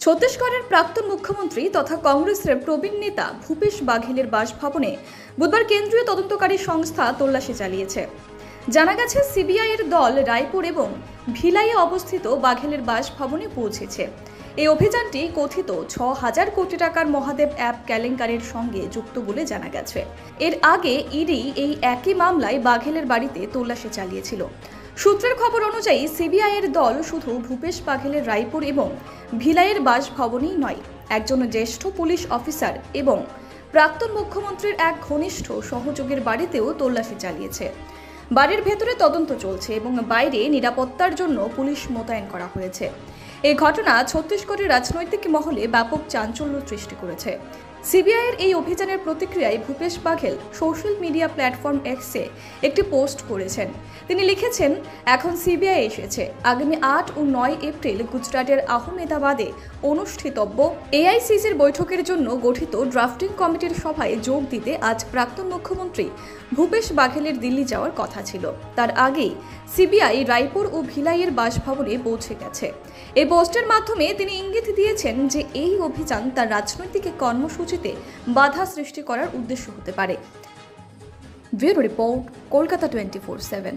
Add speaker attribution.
Speaker 1: ছত্তিশগড়ের প্রাক্তন মুখ্যমন্ত্রী তথা কংগ্রেসের প্রবীণ নেতা ভূপেশ বাঘেলের বাসভবনে বুধবার কেন্দ্রীয় তদন্তকারী সংস্থা তল্লাশি চালিয়েছে। জানা গেছে, সিবিআইয়ের দল রায়পুর এবং ভিলাইয়ে অবস্থিত বাঘেলের বাসভবনে পৌঁছেছে। এই অভিযানটি কথিত ৬,০০০ কোটি টাকার মহাদেব অ্যাপ কেলেঙ্কারির সঙ্গে যুক্ত বলে জানা গেছে। এর আগে ইডি এই একই মামলায় বাঘেলের বাড়িতে তল্লাশি চালিয়েছিল। সূত্রের খবর অনুযায়ী সিবিআইয়ের দল শুধু ভূপেশ বাঘেলের রায়পুর এবং ভিলাইয়ের বাসভবনেই নয়, একজন জ্যেষ্ঠ পুলিশ অফিসার এবং প্রাক্তন মুখ্যমন্ত্রীর এক ঘনিষ্ঠ সহযোগীর বাড়িতেও তল্লাশি চালিয়েছে। বাড়ির ভেতরে তদন্ত চলছে এবং বাইরে নিরাপত্তার জন্য পুলিশ মোতায়েন করা হয়েছে। এই ঘটনা ছত্তিশগড়ের রাজনৈতিক মহলে ব্যাপক চাঞ্চল্য সৃষ্টি করেছে। সিবিআইয়ের এই অভিযানের প্রতিক্রিয়ায় Bhupesh Baghel social media platform এক্সে একটি পোস্ট করেছেন। তিনি লিখেছেন, এখন সিবিআই এসেছে। আগামী ৮ ও ৯ এপ্রিল গুজরাটের আহমেদাবাদে অনুষ্ঠিতব্য এআইসিসির বৈঠকের জন্য গঠিত ড্রাফটিং কমিটির সভায় যোগ দিতে আজ প্রাক্তন মুখ্যমন্ত্রী ভূপেশ বাঘেলের দিল্লি যাওয়ার কথা ছিল। তার আগেই সিবিআই রায়পুর ও ভিলাইয়ের বাসভবনে পৌঁছে গেছে। এই পোস্টের মাধ্যমে তিনি ইঙ্গিত দিয়েছেন যে এই অভিযান তার রাজনৈতিক কর্মসূচিতে বাধা সৃষ্টি করার উদ্দেশ্য হতে পারে। Bureau report, Kolkata 24/7।